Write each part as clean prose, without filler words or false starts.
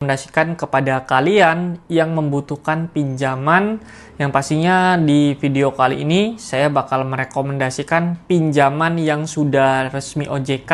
Rekomendasikan kepada kalian yang membutuhkan pinjaman, yang pastinya di video kali ini saya bakal merekomendasikan pinjaman yang sudah resmi OJK,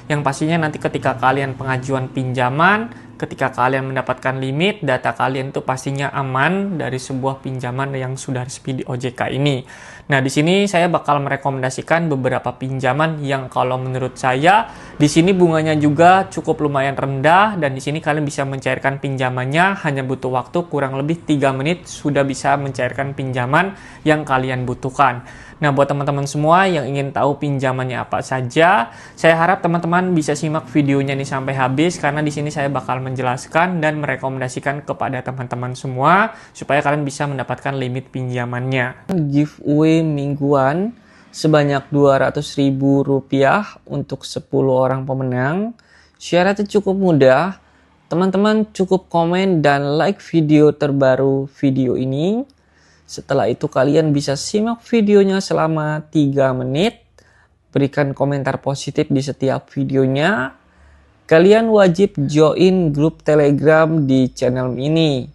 yang pastinya nanti ketika kalian pengajuan pinjaman, ketika kalian mendapatkan limit, data kalian itu pastinya aman dari sebuah pinjaman yang sudah resmi di OJK ini. Nah, di sini saya bakal merekomendasikan beberapa pinjaman yang kalau menurut saya di sini bunganya juga cukup lumayan rendah, dan di sini kalian bisa mencairkan pinjamannya hanya butuh waktu kurang lebih 3 menit sudah bisa mencairkan pinjaman yang kalian butuhkan. Nah, buat teman-teman semua yang ingin tahu pinjamannya apa saja, saya harap teman-teman bisa simak videonya ini sampai habis, karena di sini saya bakal menjelaskan dan merekomendasikan kepada teman-teman semua supaya kalian bisa mendapatkan limit pinjamannya. Giveaway mingguan sebanyak Rp200.000 untuk 10 orang pemenang. Syaratnya cukup mudah. Teman-teman cukup komen dan like video terbaru video ini. Setelah itu kalian bisa simak videonya selama 3 menit. Berikan komentar positif di setiap videonya. Kalian wajib join grup Telegram di channel ini.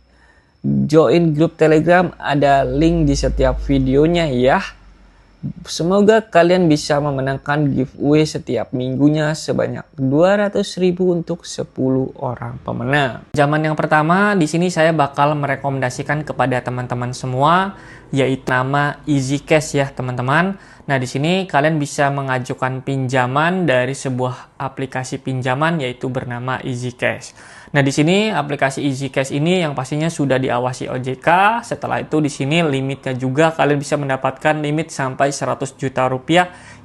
Join grup Telegram ada link di setiap videonya ya. Semoga kalian bisa memenangkan giveaway setiap minggunya sebanyak Rp200.000 untuk 10 orang pemenang. Pinjaman yang pertama di sini saya bakal merekomendasikan kepada teman-teman semua, yaitu nama Easy Cash ya teman-teman. Nah, di sini kalian bisa mengajukan pinjaman dari sebuah aplikasi pinjaman yaitu bernama Easy Cash. Nah, di sini aplikasi Easy Cash ini yang pastinya sudah diawasi OJK. Setelah itu di sini limitnya juga kalian bisa mendapatkan limit sampai Rp100 juta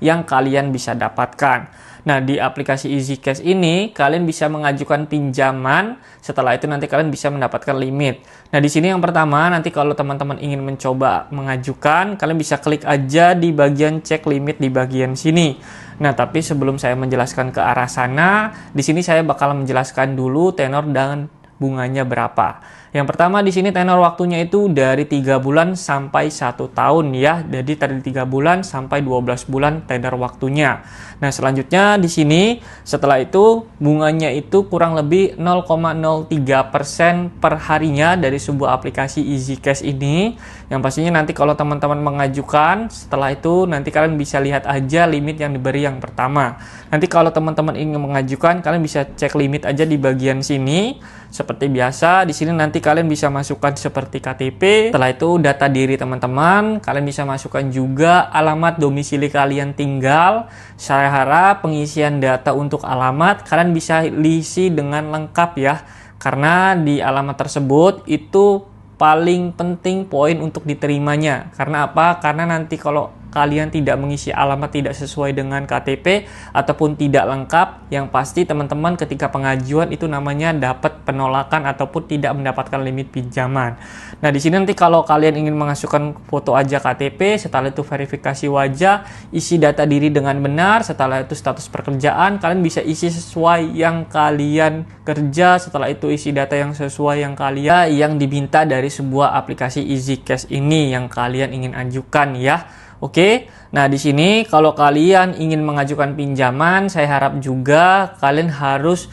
yang kalian bisa dapatkan. Nah, di aplikasi Easy Cash ini kalian bisa mengajukan pinjaman. Setelah itu nanti kalian bisa mendapatkan limit. Nah, di sini yang pertama nanti kalau teman-teman ingin mencoba mengajukan, kalian bisa klik aja di bagian cek limit di bagian sini. Nah, tapi sebelum saya menjelaskan ke arah sana, di sini saya bakal menjelaskan dulu tenor dan bunganya berapa. Yang pertama di sini tenor waktunya itu dari 3 bulan sampai 1 tahun ya. Jadi dari 3 bulan sampai 12 bulan tenor waktunya. Nah, selanjutnya di sini setelah itu bunganya itu kurang lebih 0,03% per harinya dari sebuah aplikasi Easy Cash ini. Yang pastinya nanti kalau teman-teman mengajukan, setelah itu nanti kalian bisa lihat aja limit yang diberi yang pertama. Nanti kalau teman-teman ingin mengajukan, kalian bisa cek limit aja di bagian sini. Seperti biasa, di sini nanti kalian bisa masukkan seperti KTP. Setelah itu data diri teman-teman, kalian bisa masukkan juga alamat domisili kalian tinggal. Saya harap pengisian data untuk alamat kalian bisa isi dengan lengkap ya. Karena di alamat tersebut itu paling penting poin untuk diterimanya. Karena apa? Karena nanti kalau kalian tidak mengisi alamat tidak sesuai dengan KTP ataupun tidak lengkap, yang pasti teman-teman ketika pengajuan itu namanya dapat penolakan ataupun tidak mendapatkan limit pinjaman. Nah, di sini nanti kalau kalian ingin mengasukkan foto aja KTP, setelah itu verifikasi wajah, isi data diri dengan benar, setelah itu status pekerjaan, kalian bisa isi sesuai yang kalian kerja, setelah itu isi data yang sesuai yang kalian yang diminta dari sebuah aplikasi Easy Cash ini yang kalian ingin ajukan ya. Oke, nah di sini kalau kalian ingin mengajukan pinjaman, saya harap juga kalian harus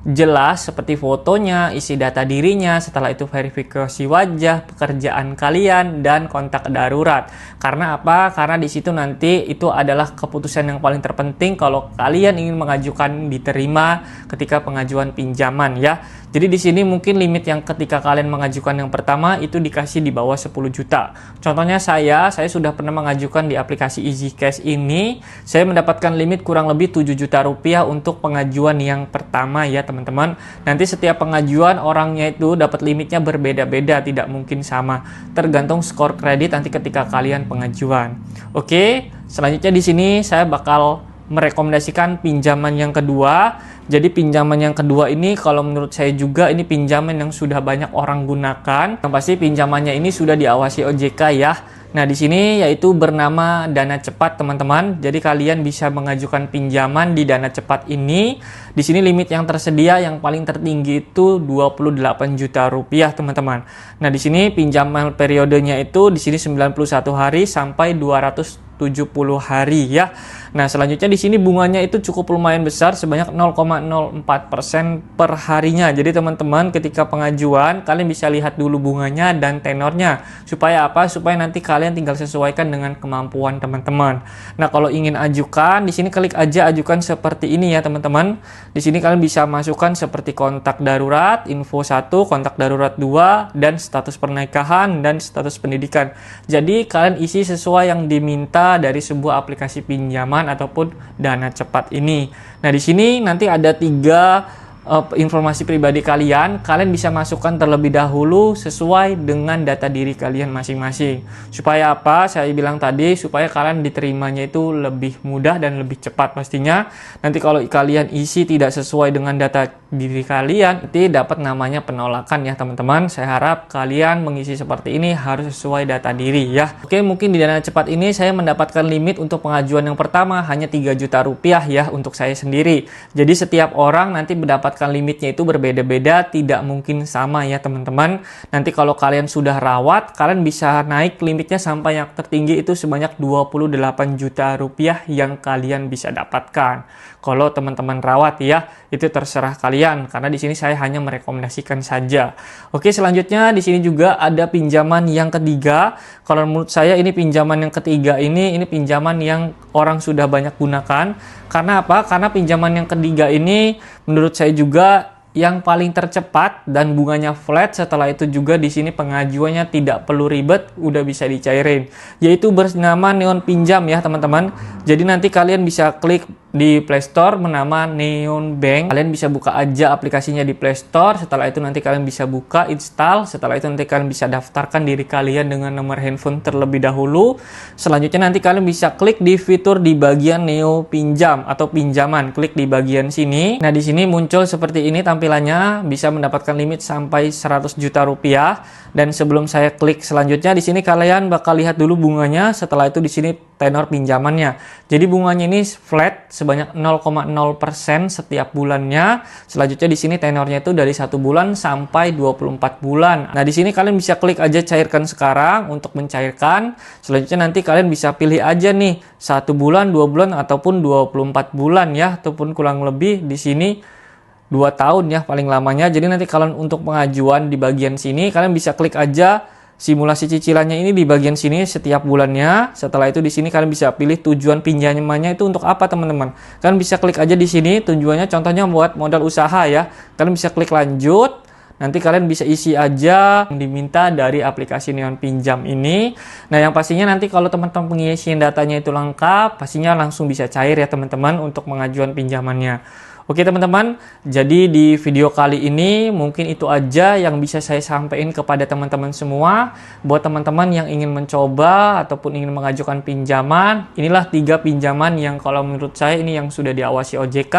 jelas seperti fotonya, isi data dirinya, setelah itu verifikasi wajah, pekerjaan kalian, dan kontak darurat. Karena apa? Karena di situ nanti itu adalah keputusan yang paling terpenting kalau kalian ingin mengajukan diterima ketika pengajuan pinjaman ya. Jadi di sini mungkin limit yang ketika kalian mengajukan yang pertama itu dikasih di bawah 10 juta. Contohnya saya sudah pernah mengajukan di aplikasi Easy Cash ini, saya mendapatkan limit kurang lebih 7 juta rupiah untuk pengajuan yang pertama ya teman-teman. Nanti setiap pengajuan orangnya itu dapat limitnya berbeda-beda, tidak mungkin sama. Tergantung skor kredit nanti ketika kalian pengajuan. Oke, selanjutnya di sini saya bakal merekomendasikan pinjaman yang kedua. Jadi pinjaman yang kedua ini kalau menurut saya juga ini pinjaman yang sudah banyak orang gunakan. Yang pasti pinjamannya ini sudah diawasi OJK ya. Nah, di sini yaitu bernama Dana Cepat, teman-teman. Jadi kalian bisa mengajukan pinjaman di Dana Cepat ini. Di sini limit yang tersedia yang paling tertinggi itu 28 juta rupiah, teman-teman. Nah, di sini pinjaman periodenya itu di sini 91 hari sampai 270 hari ya. Nah, selanjutnya di sini bunganya itu cukup lumayan besar sebanyak 0,04% per harinya. Jadi teman-teman ketika pengajuan kalian bisa lihat dulu bunganya dan tenornya. Supaya apa? Supaya nanti kalian tinggal sesuaikan dengan kemampuan teman-teman. Nah, kalau ingin ajukan, di sini klik aja ajukan seperti ini ya teman-teman. Di sini kalian bisa masukkan seperti kontak darurat, info 1, kontak darurat 2, dan status pernikahan dan status pendidikan. Jadi kalian isi sesuai yang diminta dari sebuah aplikasi pinjaman ataupun dana cepat ini. Nah, di sini nanti ada 3 informasi pribadi kalian bisa masukkan terlebih dahulu sesuai dengan data diri kalian masing-masing. Supaya apa? Saya bilang tadi, supaya kalian diterimanya itu lebih mudah dan lebih cepat pastinya. Nanti kalau kalian isi tidak sesuai dengan data diri kalian, nanti dapat namanya penolakan ya teman-teman. Saya harap kalian mengisi seperti ini harus sesuai data diri ya. Oke, mungkin di dana cepat ini saya mendapatkan limit untuk pengajuan yang pertama hanya 3 juta rupiah ya untuk saya sendiri. Jadi setiap orang nanti mendapatkan limitnya itu berbeda-beda, tidak mungkin sama ya teman-teman. Nanti kalau kalian sudah rawat, kalian bisa naik limitnya sampai yang tertinggi itu sebanyak 28 juta rupiah yang kalian bisa dapatkan. Kalau teman-teman rawat ya, itu terserah kalian karena di sini saya hanya merekomendasikan saja. Oke, selanjutnya di sini juga ada pinjaman yang ketiga. Kalau menurut saya ini pinjaman yang ketiga ini pinjaman yang orang sudah banyak gunakan. Karena apa? Karena pinjaman yang ketiga ini menurut saya juga yang paling tercepat dan bunganya flat. Setelah itu juga di sini pengajuannya tidak perlu ribet, udah bisa dicairin. Yaitu bernama Neon Pinjam ya teman-teman. Jadi nanti kalian bisa klik di Play Store bernama Neon Bank. Kalian bisa buka aja aplikasinya di Play Store. Setelah itu nanti kalian bisa buka, install. Setelah itu nanti kalian bisa daftarkan diri kalian dengan nomor handphone terlebih dahulu. Selanjutnya nanti kalian bisa klik di fitur di bagian Neo Pinjam atau pinjaman. Klik di bagian sini. Nah, di sini muncul seperti ini tampilannya, bisa mendapatkan limit sampai 100 juta rupiah. Dan sebelum saya klik selanjutnya, di sini kalian bakal lihat dulu bunganya. Setelah itu di sini tenor pinjamannya. Jadi bunganya ini flat sebanyak 0,0% setiap bulannya. Selanjutnya di sini tenornya itu dari 1 bulan sampai 24 bulan. Nah, di sini kalian bisa klik aja cairkan sekarang untuk mencairkan. Selanjutnya nanti kalian bisa pilih aja nih 1 bulan, 2 bulan ataupun 24 bulan ya, ataupun kurang lebih di sini 2 tahun ya paling lamanya. Jadi nanti kalian untuk pengajuan di bagian sini kalian bisa klik aja simulasi cicilannya ini di bagian sini setiap bulannya. Setelah itu di sini kalian bisa pilih tujuan pinjamannya itu untuk apa teman-teman. Kalian bisa klik aja di sini tujuannya contohnya buat modal usaha ya. Kalian bisa klik lanjut. Nanti kalian bisa isi aja yang diminta dari aplikasi Neon Pinjam ini. Nah, yang pastinya nanti kalau teman-teman pengisian datanya itu lengkap, pastinya langsung bisa cair ya teman-teman untuk pengajuan pinjamannya. Oke teman-teman, jadi di video kali ini mungkin itu aja yang bisa saya sampaikan kepada teman-teman semua. Buat teman-teman yang ingin mencoba ataupun ingin mengajukan pinjaman, inilah 3 pinjaman yang kalau menurut saya ini yang sudah diawasi OJK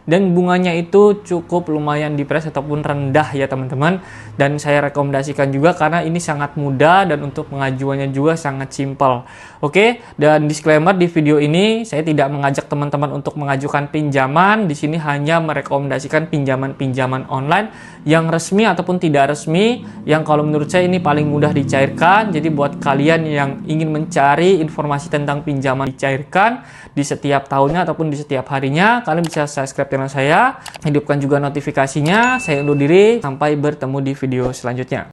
dan bunganya itu cukup lumayan dipres ataupun rendah ya teman-teman. Dan saya rekomendasikan juga karena ini sangat mudah dan untuk pengajuannya juga sangat simpel. Oke, dan disclaimer di video ini saya tidak mengajak teman-teman untuk mengajukan pinjaman. Di sini hanya merekomendasikan pinjaman-pinjaman online yang resmi ataupun tidak resmi, yang kalau menurut saya ini paling mudah dicairkan. Jadi buat kalian yang ingin mencari informasi tentang pinjaman dicairkan di setiap tahunnya ataupun di setiap harinya, kalian bisa subscribe channel saya, hidupkan juga notifikasinya. Saya undur diri, sampai bertemu di video selanjutnya.